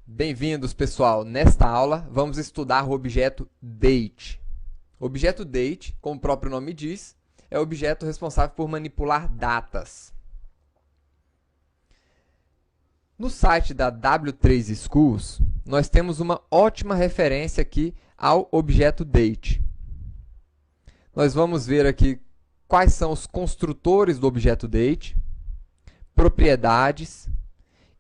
Bem-vindos, pessoal. Nesta aula, vamos estudar o objeto date. O objeto date, como o próprio nome diz, é o objeto responsável por manipular datas. No site da W3 Schools, nós temos uma ótima referência aqui ao objeto date. Nós vamos ver aqui quais são os construtores do objeto date, propriedades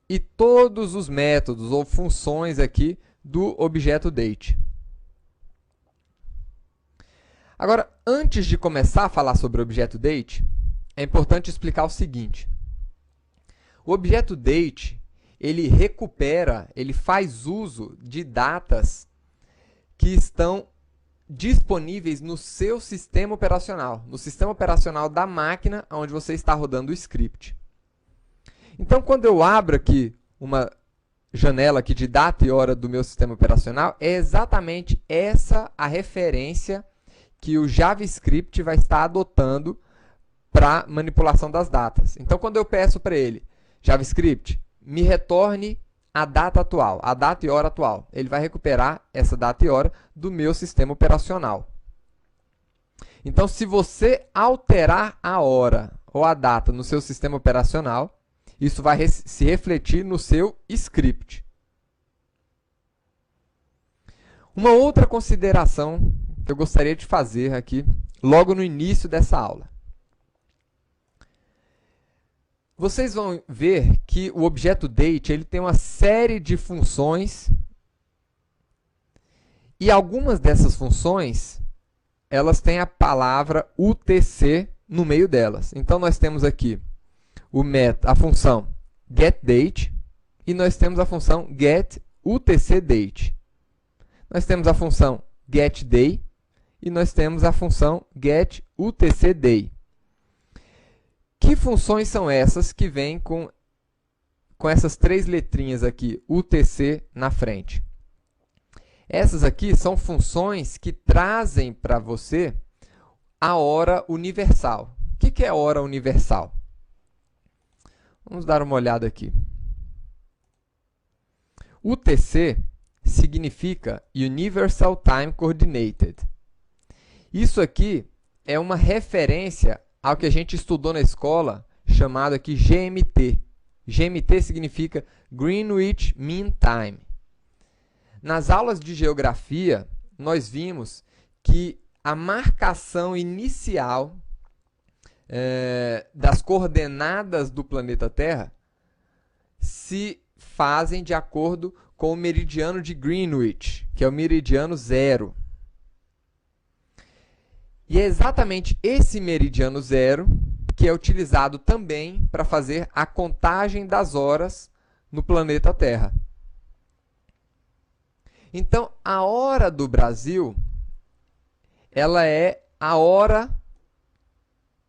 e todos os métodos ou funções aqui do objeto date. Agora, antes de começar a falar sobre o objeto date, é importante explicar o seguinte. O objeto date, ele recupera, ele faz uso de datas que estão disponíveis no seu sistema operacional, no sistema operacional da máquina onde você está rodando o script. Então, quando eu abro aqui uma janela aqui de data e hora do meu sistema operacional, é exatamente essa a referência que o JavaScript vai estar adotando para manipulação das datas. Então, quando eu peço para ele, JavaScript, me retorne a data atual, a data e hora atual, ele vai recuperar essa data e hora do meu sistema operacional. Então, se você alterar a hora ou a data no seu sistema operacional, isso vai se refletir no seu script. Uma outra consideração que eu gostaria de fazer aqui, logo no início dessa aula. Vocês vão ver que o objeto date ele tem uma série de funções e algumas dessas funções elas têm a palavra UTC no meio delas. Então, nós temos aqui a função getDate e nós temos a função getUTCDate. Nós temos a função getDay e nós temos a função getUTCDay. Que funções são essas que vêm com essas três letrinhas aqui, UTC, na frente? Essas aqui são funções que trazem para você a hora universal. O que é hora universal? Vamos dar uma olhada aqui. UTC significa Universal Time Coordinated. Isso aqui é uma referência ao que a gente estudou na escola, chamado aqui GMT. GMT significa Greenwich Mean Time. Nas aulas de geografia, nós vimos que a marcação inicial das coordenadas do planeta Terra se fazem de acordo com o meridiano de Greenwich, que é o meridiano zero. E é exatamente esse meridiano zero que é utilizado também para fazer a contagem das horas no planeta Terra. Então, a hora do Brasil, ela é a hora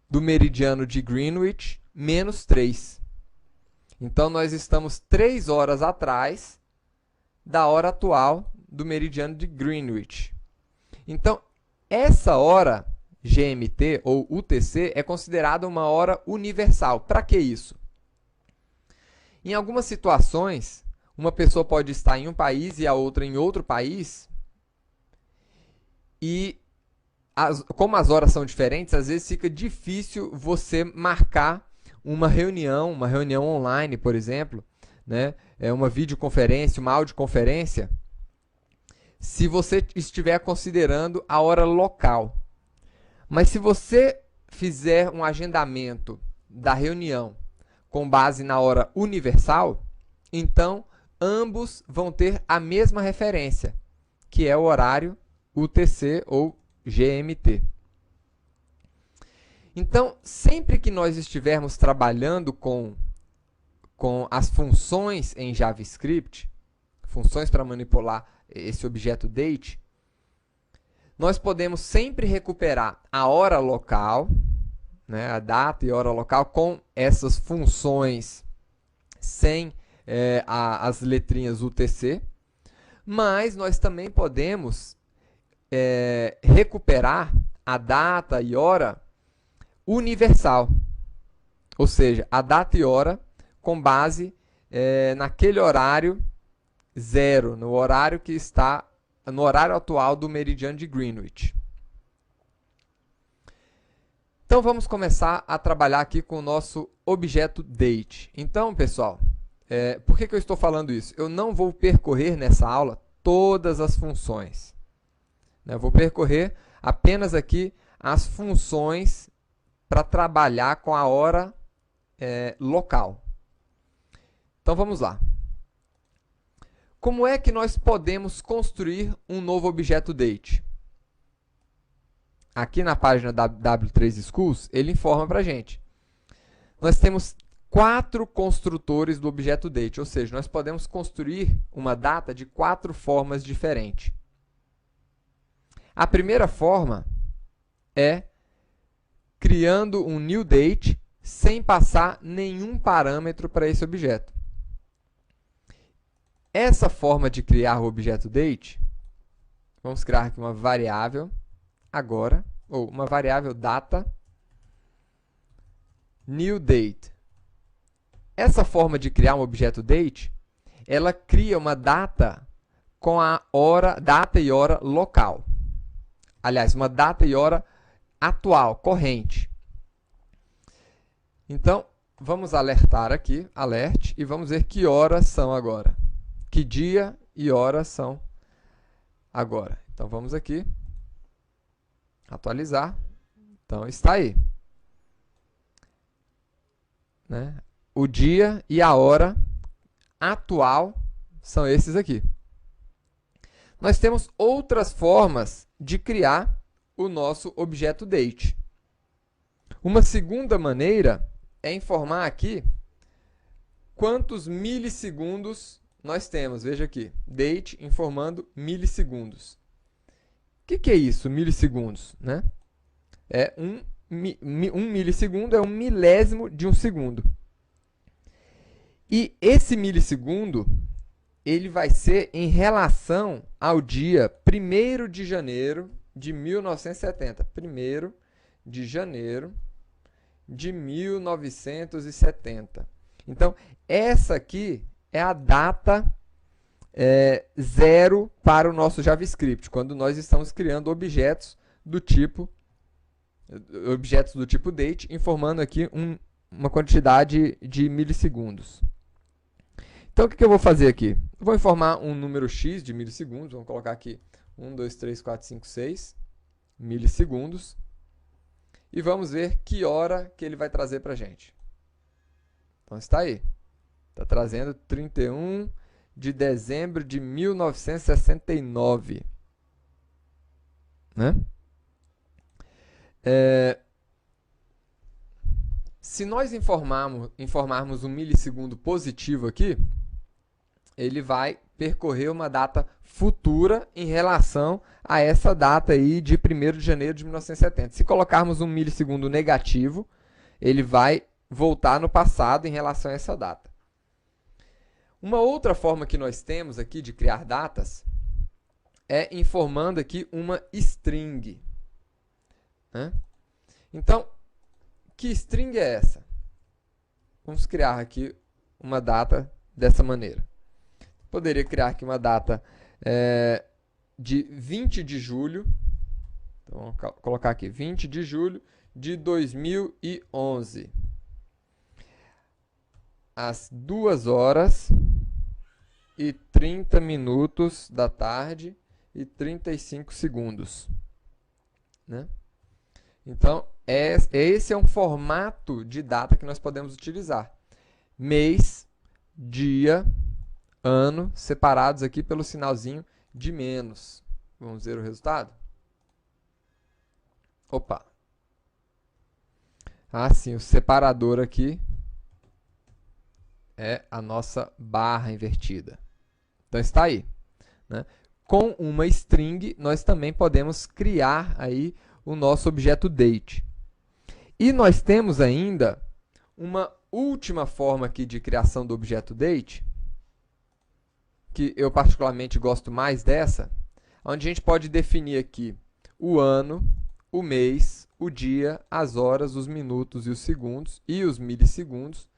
do meridiano de Greenwich menos 3. Então, nós estamos 3 horas atrás da hora atual do meridiano de Greenwich. Então, essa hora GMT ou UTC é considerada uma hora universal. Para que isso? Em algumas situações, uma pessoa pode estar em um país e a outra em outro país, e como as horas são diferentes, às vezes fica difícil você marcar uma reunião online, por exemplo, né? Uma videoconferência, uma audioconferência, se você estiver considerando a hora local. Mas se você fizer um agendamento da reunião com base na hora universal, então ambos vão ter a mesma referência, que é o horário UTC ou GMT. Então, sempre que nós estivermos trabalhando com as funções em JavaScript, funções para manipular esse objeto date, nós podemos sempre recuperar a hora local, né, a data e hora local, com essas funções sem as letrinhas UTC, mas nós também podemos recuperar a data e hora universal, ou seja, a data e hora com base naquele horário 0, no horário que está no horário atual do meridiano de Greenwich. Então vamos começar a trabalhar aqui com o nosso objeto date. Então, pessoal, por que eu estou falando isso? Eu não vou percorrer nessa aula todas as funções. Eu vou percorrer apenas aqui as funções para trabalhar com a hora local. Então vamos lá. Como é que nós podemos construir um novo objeto date? Aqui na página da W3 Schools, ele informa para a gente. Nós temos 4 construtores do objeto date, ou seja, nós podemos construir uma data de 4 formas diferentes. A primeira forma é criando um new date sem passar nenhum parâmetro para esse objeto. Essa forma de criar o objeto date, vamos criar aqui uma variável agora, ou uma variável data, new date. Essa forma de criar um objeto date, ela cria uma data com a hora, data e hora local. Aliás, uma data e hora atual, corrente. Então, vamos alertar aqui, alert, e vamos ver que horas são agora. Que dia e hora são agora. Então, vamos aqui, atualizar. Então, está aí. Né? O dia e a hora atual são esses aqui. Nós temos outras formas de criar o nosso objeto date. Uma segunda maneira é informar aqui quantos milissegundos nós temos. Veja aqui, date informando milissegundos. O que é isso, milissegundos? Né? Um milissegundo é um milésimo de um segundo. E esse milissegundo, ele vai ser em relação ao dia 1º de janeiro de 1970. 1º de janeiro de 1970. Então, essa aqui é a data 0 para o nosso JavaScript, quando nós estamos criando objetos do tipo date, informando aqui uma quantidade de milissegundos. Então, o que eu vou fazer aqui? Eu vou informar um número x de milissegundos, vamos colocar aqui 1, 2, 3, 4, 5, 6 milissegundos, e vamos ver que hora que ele vai trazer para a gente. Então, está aí. Está trazendo 31 de dezembro de 1969. Né? Se nós informarmos um milissegundo positivo aqui, ele vai percorrer uma data futura em relação a essa data aí de 1º de janeiro de 1970. Se colocarmos um milissegundo negativo, ele vai voltar no passado em relação a essa data. Uma outra forma que nós temos aqui de criar datas é informando aqui uma string. Né? Então, que string é essa? Vamos criar aqui uma data dessa maneira. Poderia criar aqui uma data de 20 de julho. Então, vamos colocar aqui 20 de julho de 2011. Às 2h30 da tarde e 35 segundos. Né? Então, esse é um formato de data que nós podemos utilizar. Mês, dia, ano, separados aqui pelo sinalzinho de menos. Vamos ver o resultado? Opa! Ah, sim, o separador aqui é a nossa barra invertida. Então, está aí. Né? Com uma string, nós também podemos criar aí o nosso objeto date. E nós temos ainda uma última forma aqui de criação do objeto date, que eu particularmente gosto mais dessa, onde a gente pode definir aqui o ano, o mês, o dia, as horas, os minutos e os segundos e os milissegundos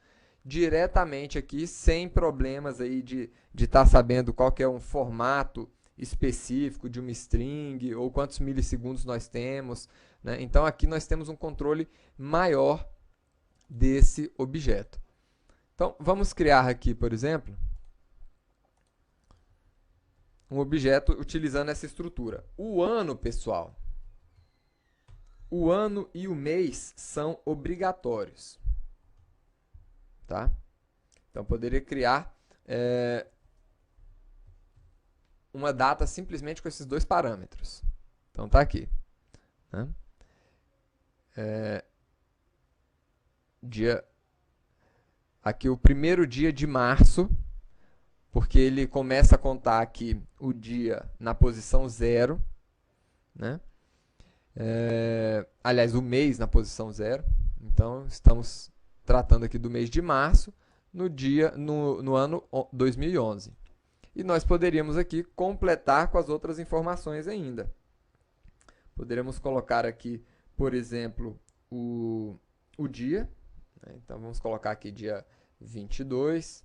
diretamente aqui, sem problemas aí de estar sabendo qual que é um formato específico de uma string ou quantos milissegundos nós temos, né? Então aqui nós temos um controle maior desse objeto. Então vamos criar aqui, por exemplo, um objeto utilizando essa estrutura. O ano, pessoal, o ano e o mês são obrigatórios, tá? Então poderia criar uma data simplesmente com esses dois parâmetros. Então tá aqui, né? Aqui o primeiro dia de março, porque ele começa a contar aqui o dia na posição 0, né? Aliás, o mês na posição 0. Então estamos tratando aqui do mês de março no ano 2011. E nós poderíamos aqui completar com as outras informações ainda. Poderíamos colocar aqui, por exemplo, o dia. Então, vamos colocar aqui dia 22.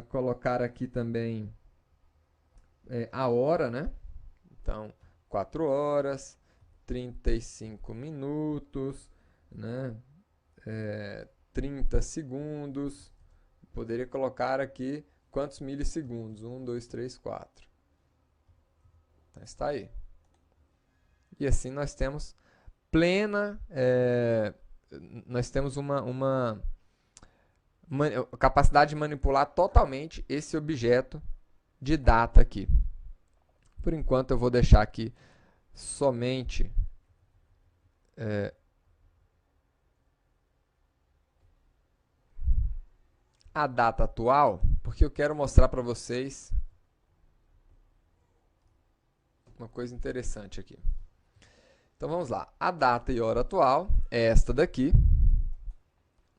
Colocar aqui também a hora, né? Então, 4 horas, 35 minutos, né? 30 segundos. Poderia colocar aqui quantos milissegundos? 1, 2, 3, 4. Então, está aí. E assim nós temos plena... nós temos uma capacidade de manipular totalmente esse objeto de data aqui. Por enquanto eu vou deixar aqui somente a data atual, porque eu quero mostrar para vocês uma coisa interessante aqui. Então vamos lá, a data e hora atual é esta daqui,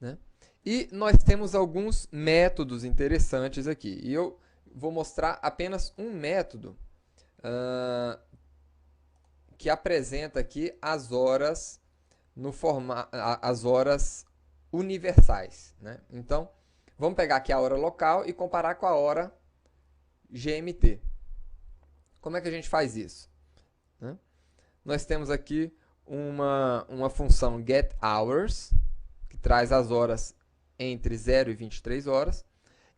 né? E nós temos alguns métodos interessantes aqui. E eu vou mostrar apenas um método que apresenta aqui as horas as horas universais, né? Então, vamos pegar aqui a hora local e comparar com a hora GMT. Como é que a gente faz isso? Né? Nós temos aqui uma função getHours, que traz as horas entre 0 e 23 horas.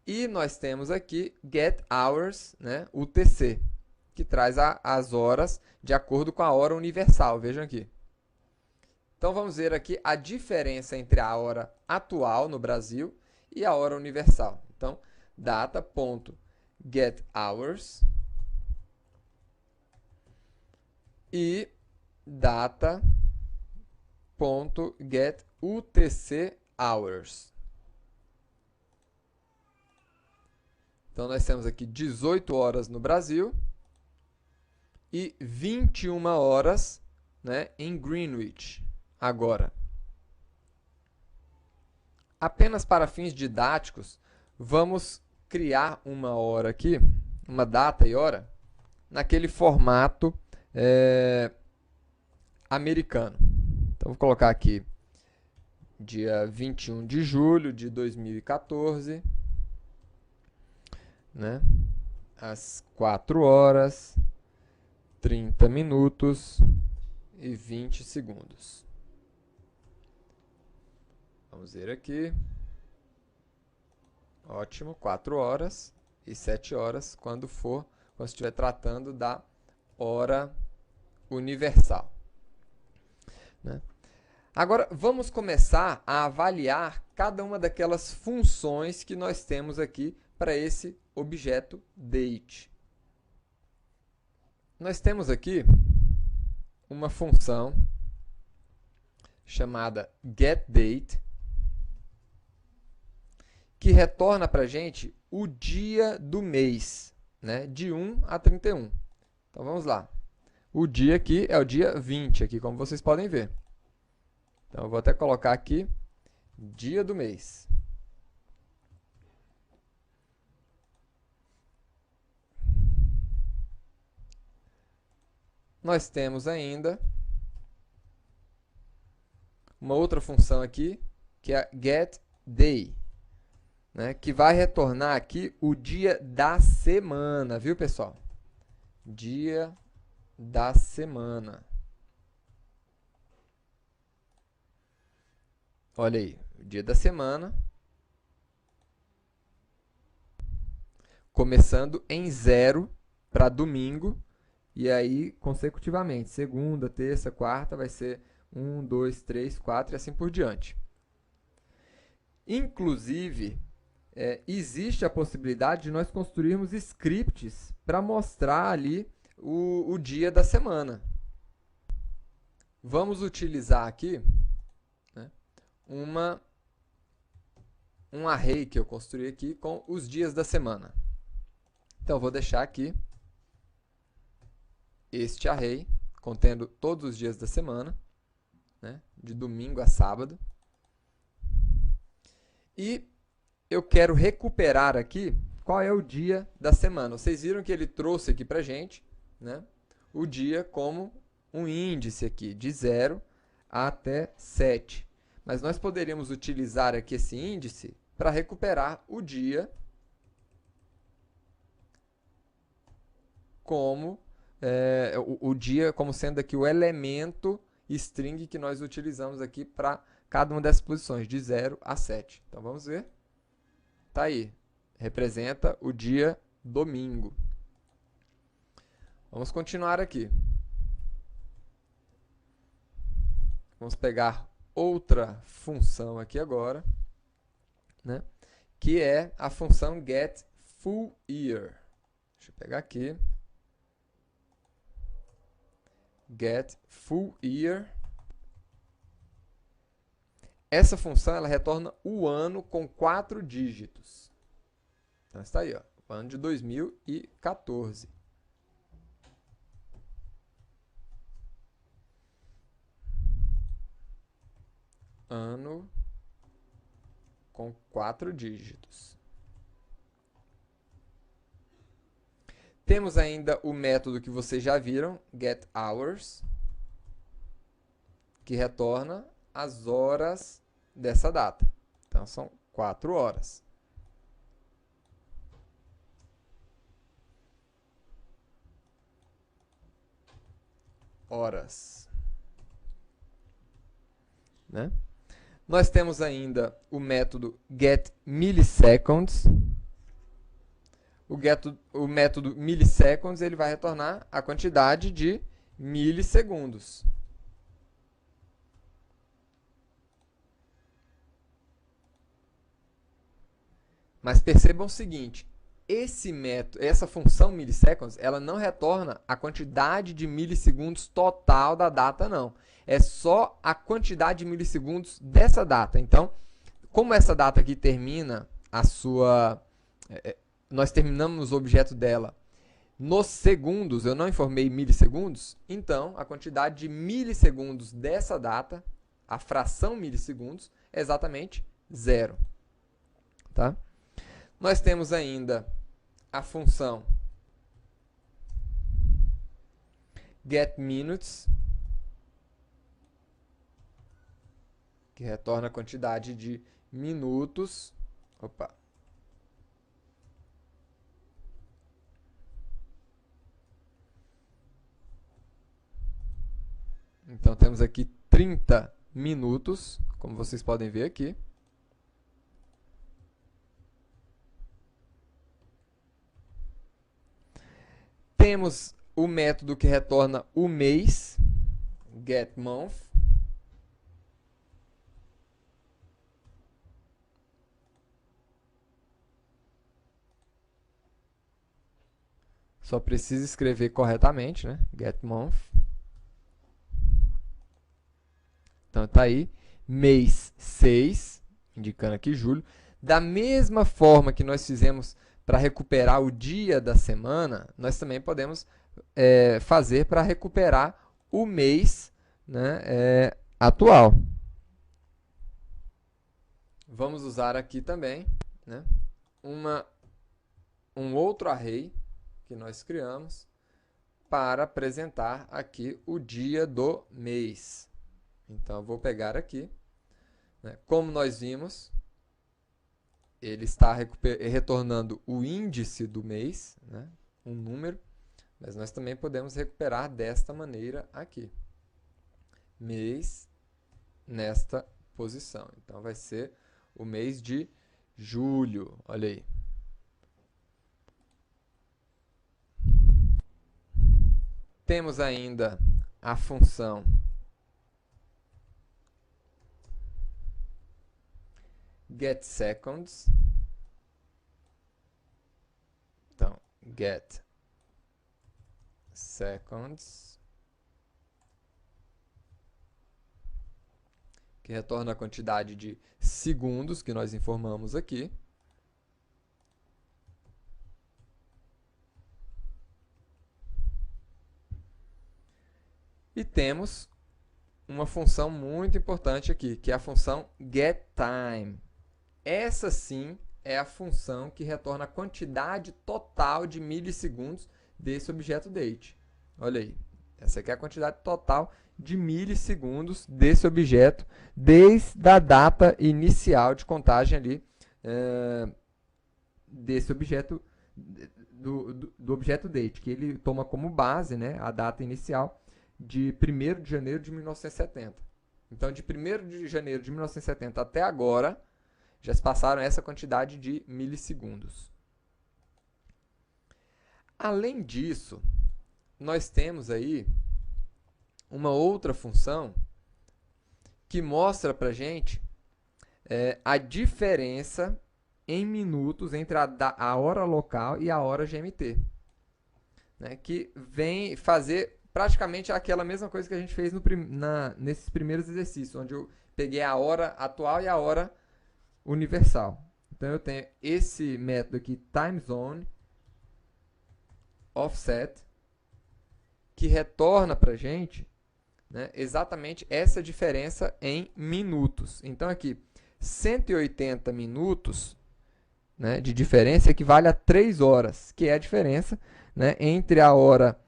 E nós temos aqui getHours, né, UTC, que traz as horas de acordo com a hora universal. Vejam aqui. Então, vamos ver aqui a diferença entre a hora atual no Brasil e a hora universal. Então, data.getHours e data.getUTCHours. Então, nós temos aqui 18 horas no Brasil e 21 horas, né, em Greenwich, agora. Apenas para fins didáticos, vamos criar uma hora aqui, uma data e hora, naquele formato americano. Então, vou colocar aqui dia 21 de julho de 2014, né? Às 4 horas, 30 minutos e 20 segundos. Vamos ver aqui. Ótimo, 4 horas e 7 horas quando estiver tratando da hora universal, né? Agora, vamos começar a avaliar cada uma daquelas funções que nós temos aqui para esse objeto date. Nós temos aqui uma função chamada getDate, que retorna para a gente o dia do mês, né, de 1 a 31. Então, vamos lá. O dia aqui é o dia 20, aqui, como vocês podem ver. Então, eu vou até colocar aqui dia do mês. Nós temos ainda uma outra função aqui, que é getDay. né, que vai retornar aqui o dia da semana, viu, pessoal? Dia da semana. Olha aí, o dia da semana, começando em 0 para domingo, e aí consecutivamente, segunda, terça, quarta, vai ser 1, 2, 3, 4 e assim por diante. Inclusive, existe a possibilidade de nós construirmos scripts para mostrar ali o dia da semana. Vamos utilizar aqui, né, um array que eu construí aqui com os dias da semana. Então, eu vou deixar aqui este array contendo todos os dias da semana, né, de domingo a sábado. E eu quero recuperar aqui qual é o dia da semana. Vocês viram que ele trouxe aqui para a gente, né, o dia como um índice aqui, de 0 até 7. Mas nós poderíamos utilizar aqui esse índice para recuperar o dia como o dia como sendo aqui o elemento string que nós utilizamos aqui para cada uma dessas posições, de 0 a 7. Então, vamos ver. Tá aí. Representa o dia domingo. Vamos continuar aqui. Vamos pegar outra função aqui agora, né, que é a função getFullYear. Deixa eu pegar aqui. getFullYear. Essa função ela retorna o ano com 4 dígitos. Então, está aí, ó, o ano de 2014. Ano com 4 dígitos. Temos ainda o método que vocês já viram, getHours, que retorna as horas dessa data. Então, são 4 horas. Horas. Né? Nós temos ainda o método getMilliseconds. O método milliseconds ele vai retornar a quantidade de milissegundos. Mas percebam o seguinte, essa função milliseconds, ela não retorna a quantidade de milissegundos total da data, não. É só a quantidade de milissegundos dessa data. Então, como essa data aqui termina a sua... nós terminamos o objeto dela nos segundos, eu não informei milissegundos, então a quantidade de milissegundos dessa data, a fração milissegundos, é exatamente 0. Tá? Nós temos ainda a função getMinutes, que retorna a quantidade de minutos. Opa! Então, temos aqui 30 minutos, como vocês podem ver aqui. Temos o método que retorna o mês, getMonth. Só precisa escrever corretamente, né? getMonth. Então, está aí, mês 6, indicando aqui julho. Da mesma forma que nós fizemos para recuperar o dia da semana, nós também podemos fazer para recuperar o mês, né, atual. Vamos usar aqui também, né, um outro array que nós criamos para apresentar aqui o dia do mês. Então, eu vou pegar aqui, né, como nós vimos, ele está retornando o índice do mês, né? Um número, mas nós também podemos recuperar desta maneira aqui. Mês nesta posição. Então, vai ser o mês de julho. Olha aí. Temos ainda a função getSeconds. Então, getSeconds, que retorna a quantidade de segundos que nós informamos aqui. E temos uma função muito importante aqui, que é a função getTime. Essa sim é a função que retorna a quantidade total de milissegundos desse objeto date. Olha aí, essa aqui é a quantidade total de milissegundos desse objeto, desde a data inicial de contagem ali, desse objeto, do objeto date, que ele toma como base, né, a data inicial de 1º de janeiro de 1970. Então, de 1º de janeiro de 1970 até agora, já se passaram essa quantidade de milissegundos. Além disso, nós temos aí uma outra função que mostra para a gente a diferença em minutos entre a hora local e a hora GMT, né, que vem fazer praticamente aquela mesma coisa que a gente fez nesses primeiros exercícios, onde eu peguei a hora atual e a hora universal. Então, eu tenho esse método aqui, TimeZone Offset, que retorna para a gente, né, exatamente essa diferença em minutos. Então, aqui, 180 minutos, né, de diferença equivale a 3 horas, que é a diferença, né, entre a hora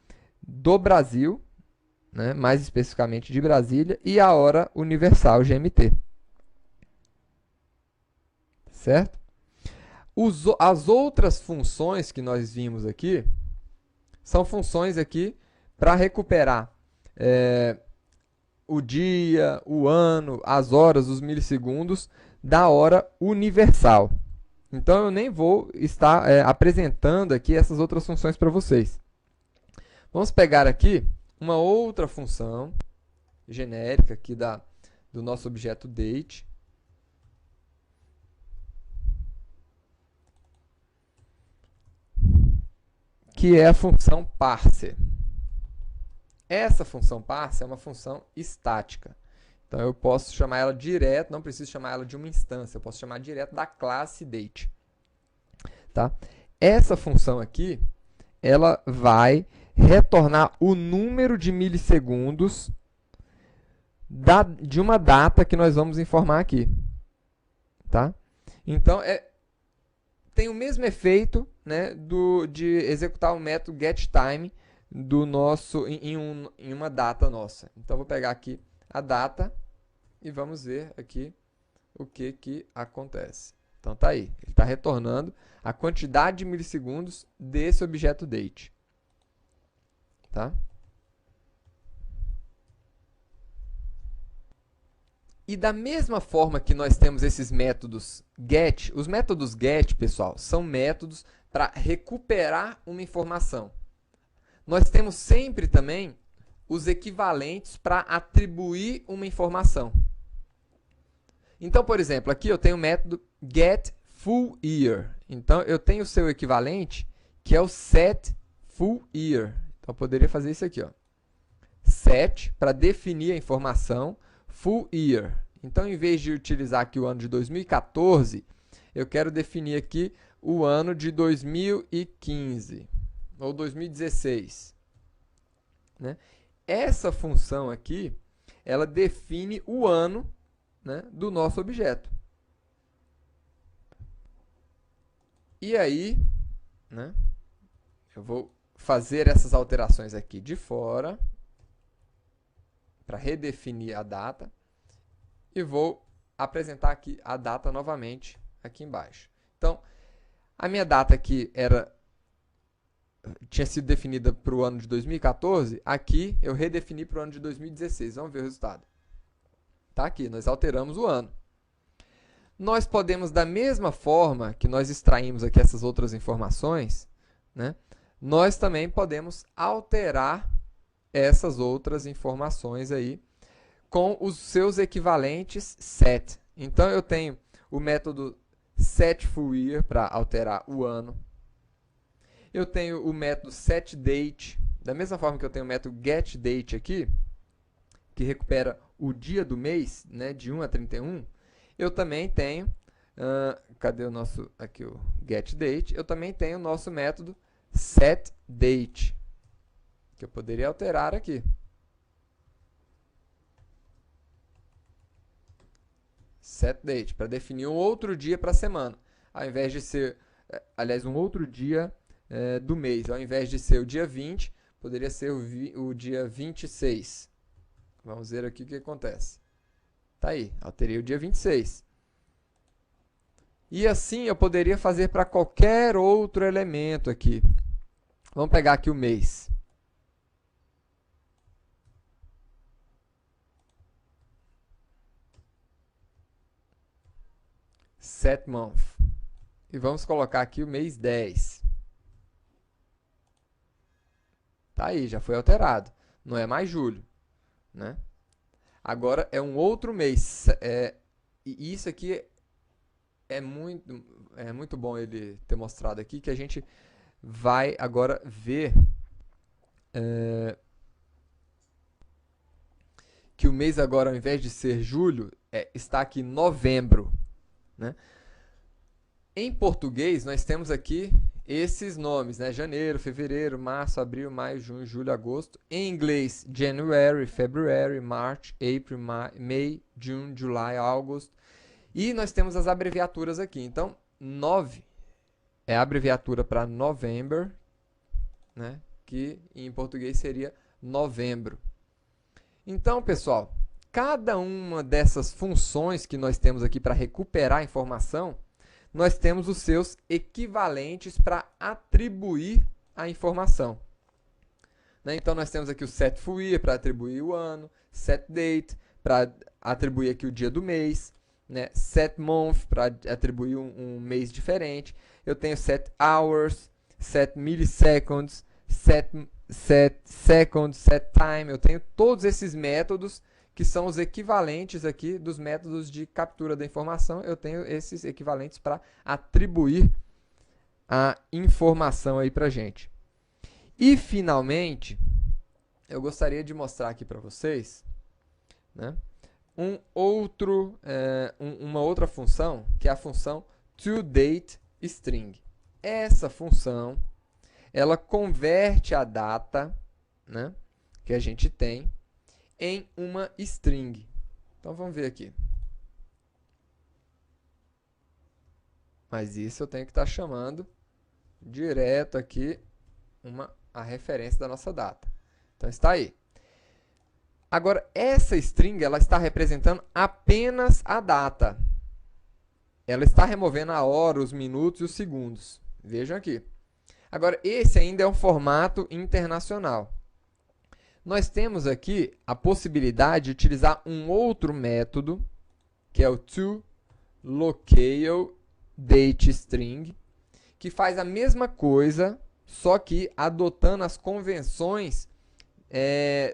do Brasil, né, mais especificamente de Brasília, e a hora universal GMT. Certo? As outras funções que nós vimos aqui são funções aqui para recuperar o dia, o ano, as horas, os milissegundos da hora universal. Então, eu nem vou estar apresentando aqui essas outras funções para vocês. Vamos pegar aqui uma outra função genérica aqui do nosso objeto date, que é a função parser. Essa função parser é uma função estática. Então, eu posso chamar ela direto, não preciso chamar ela de uma instância, eu posso chamar direto da classe date. Tá? Essa função aqui, ela vai retornar o número de milissegundos de uma data que nós vamos informar aqui. Tá? Então, tem o mesmo efeito, né, de executar o método getTime em uma data nossa. Então, vou pegar aqui a data e vamos ver aqui o que acontece. Então, tá aí. Ele está retornando a quantidade de milissegundos desse objeto date. Tá? E da mesma forma que nós temos esses métodos get, os métodos get, pessoal, são métodos para recuperar uma informação. Nós temos sempre também os equivalentes para atribuir uma informação. Então, por exemplo, aqui eu tenho o método getFullYear. Então, eu tenho o seu equivalente, que é o setFullYear. Então, eu poderia fazer isso aqui, ó. Set, para definir a informação, full year. Então, em vez de utilizar aqui o ano de 2014, eu quero definir aqui o ano de 2015 ou 2016. Né? Essa função aqui, ela define o ano, né, do nosso objeto. E aí, né, eu vou fazer essas alterações aqui de fora, para redefinir a data, e vou apresentar aqui a data novamente aqui embaixo. Então, a minha data aqui tinha sido definida para o ano de 2014, aqui eu redefini para o ano de 2016. Vamos ver o resultado. Está aqui, nós alteramos o ano. Nós podemos, da mesma forma que nós extraímos aqui essas outras informações, né, nós também podemos alterar essas outras informações aí com os seus equivalentes set. Então, eu tenho o método setFullYear para alterar o ano. Eu tenho o método setDate, da mesma forma que eu tenho o método getDate aqui, que recupera o dia do mês, né, de 1 a 31, eu também tenho, cadê o nosso, aqui o getDate, eu também tenho o nosso método setDate, que eu poderia alterar aqui. SetDate, para definir um outro dia para a semana, ao invés de ser, aliás, um outro dia do mês, ao invés de ser o dia 20, poderia ser o dia 26. Vamos ver aqui o que acontece. Tá aí, alterei o dia 26. E assim eu poderia fazer para qualquer outro elemento aqui. Vamos pegar aqui o mês. Set month. E vamos colocar aqui o mês 10. Tá aí, já foi alterado. Não é mais julho, né? Agora é um outro mês. E isso aqui é muito bom ele ter mostrado aqui, que a gente vai agora ver que o mês agora, ao invés de ser julho, está aqui novembro, né? Em português, nós temos aqui esses nomes, né? Janeiro, fevereiro, março, abril, maio, junho, julho, agosto. Em inglês, January, February, March, April, May, June, July, August. E nós temos as abreviaturas aqui. Então, 9 é a abreviatura para November, né? Que em português seria novembro. Então, pessoal, cada uma dessas funções que nós temos aqui para recuperar a informação, nós temos os seus equivalentes para atribuir a informação. Né? Então, nós temos aqui o setFullYear para atribuir o ano, setDate para atribuir aqui o dia do mês, né? setMonth para atribuir um mês diferente. Eu tenho setHours, setMilliseconds, setSeconds, setTime. Eu tenho todos esses métodos que são os equivalentes aqui dos métodos de captura da informação. Eu tenho esses equivalentes para atribuir a informação aí para a gente. E, finalmente, eu gostaria de mostrar aqui para vocês, né, uma outra função, que é a função toDateString. Essa função, ela converte a data, né, que a gente tem em uma string. Então, vamos ver aqui. Mas isso eu tenho que estar chamando direto aqui a referência da nossa data. Então, está aí. Agora, essa string ela está representando apenas a data. Ela está removendo a hora, os minutos e os segundos. Vejam aqui. Agora, esse ainda é um formato internacional. Nós temos aqui a possibilidade de utilizar um outro método, que é o toLocaleDateString, que faz a mesma coisa, só que adotando as convenções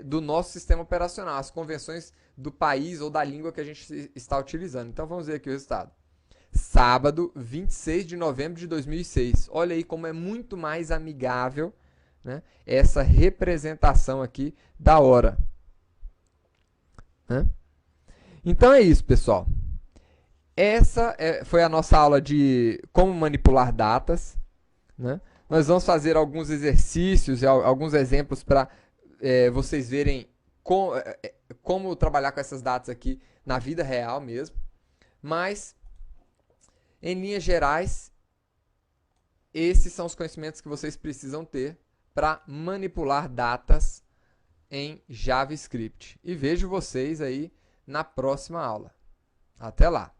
do nosso sistema operacional, as convenções do país ou da língua que a gente está utilizando. Então, vamos ver aqui o resultado. Sábado, 26 de novembro de 2006. Olha aí como é muito mais amigável, né, essa representação aqui da hora. Né? Então é isso, pessoal. Essa foi a nossa aula de como manipular datas. Né? Nós vamos fazer alguns exercícios e alguns exemplos para vocês verem como trabalhar com essas datas aqui na vida real mesmo. Mas, em linhas gerais, esses são os conhecimentos que vocês precisam ter para manipular datas em JavaScript. E vejo vocês aí na próxima aula. Até lá!